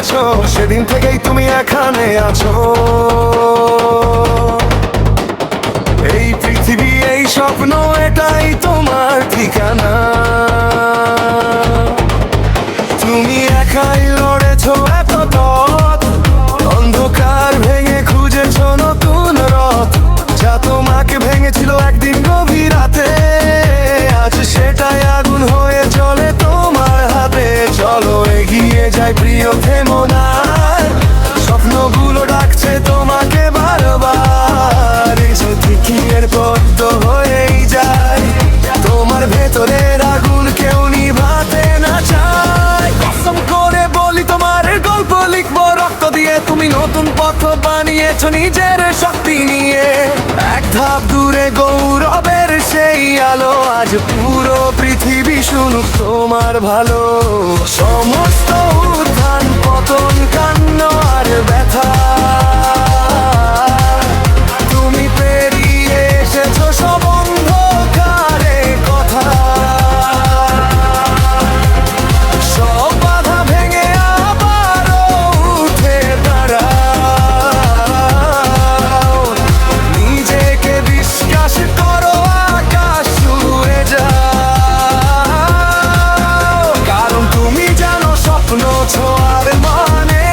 করেছো, সেদিন থেকেই তুমি এখানে আছো। এই পৃথিবী, এই স্বপ্ন, এটাই তোমার ঠিকানা। তুমি একাই লড়েছো এত পথ, অন্ধকার ভেঙে খুঁজেছো নতুন রথ। যা তোমাকে ভেঙেছিল একদিন গভীর রাতে, আজ সেটাই আগুন হয়ে চলে তোমার হাতে। চলো এগিয়ে যাই প্রিয়, থেমো না, স্বপ্নগুলো ডাকছে তোমাকে বারবার। এসো ঠিকই এরপর তো হয়েই যায়, তোমার ভেতরের আগুন কেউ নিভাতে না চায়। কসম করে বলি তোমার গল্প লিখবো রক্ত দিয়ে, তুমি নতুন পথ বানিয়েছো নিজের শক্তি নিয়ে। এক ধাপ দূরে গৌরবের সেই আলো, আজ পুরো পৃথিবী শুনুক তোমার ভালো। সমস্ত উত্থান পতন, কান্না আর ব্যথা, তুমি পেরিয়ে এসেছো সব অন্ধকারে কথা। সব বাধা ভেঙে আবারও উঠে দাঁড়াও, নিজেকে বিশ্বাস করো, আকাশ ছুঁয়ে যাও। কারণ তুমি জানো স্বপ্ন ছোঁয়ার মানে,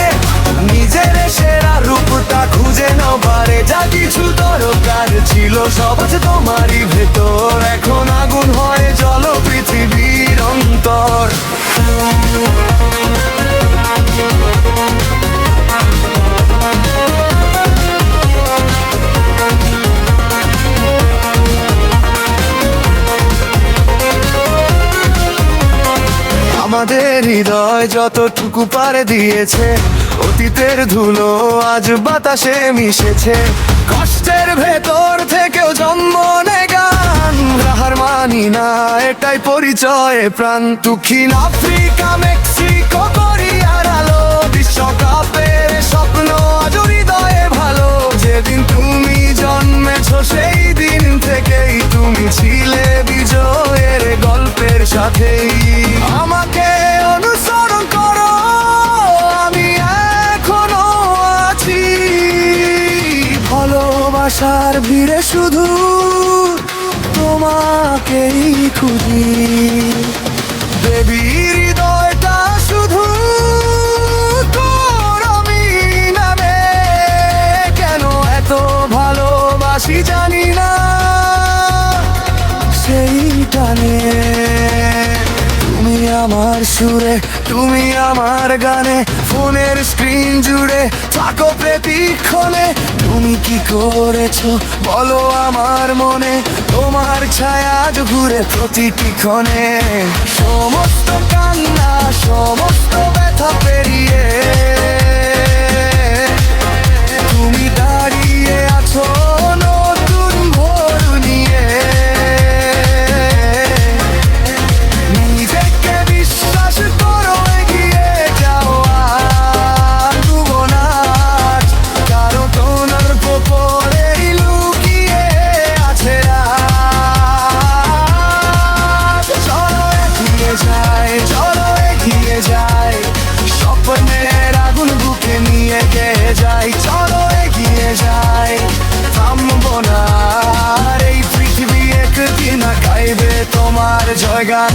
নিজের সেরা রূপটা খুঁজে নাও পারে। যা কিছু দরকার ছিল সব আছে তোমারই ভেতর, এখন আগুন হয়ে জ্বলো পৃথিবীর অন্তর। আমাদের হৃদয় যতটুকু পারে দিয়েছে, অতীতের ধুলো আজ বাতাসে মিশেছে। কষ্টের ভেতর থেকেও জন্ম নেয় গান, হার মানি না এটাই পরিচয় প্রাণ। দক্ষিণ আফ্রিকা, মেক্সিকো, কোরিয়ার আলো, বিশ্বকাপের স্বপ্ন আজ হৃদয়ে ভালো। যেদিন তুমি জন্মেছো সেই দিন থেকেই তুমি ছিলে বিজয়ের গল্পের সাথেই। আমাকে অনুসরণ করো, আমি এখনো আছি ভালোবাসার ভিড়ে, শুধু তোমাকেই খুঁজি। দেবী হৃদয়টা শুধু তোর আমি নামে, কেন এত ভালোবাসি জানি না সেই টানে। তুমি আমার সুরে, তুমি আমার গানে, ফোনের স্ক্রিন জুড়ে থাকো প্রতিক্ষণে। তুমি কি করেছো বলো আমার মনে, তোমার ছায়া আজ ঘুরে প্রতিটি ক্ষণে। সমস্ত কান্না, সমস্ত ব্যথা পেরিয়ে তুমি দাঁড়িয়ে আছো নতুন ভোর নিয়ে। নিজেকে বিশ্বাস করো, এগিয়ে যাও আর ডুবো না, কারো তোমার উপরেই লুকিয়ে আছে রাত। চলো এগিয়ে যাই, চলো এগিয়ে যাই, স্বপ্নের আগুন বুকে নিয়ে গেয়ে যাই। চলো এগিয়ে যাই, থামবো না, আর এই পৃথিবী একদিন গাইবে তোমার জয়গান।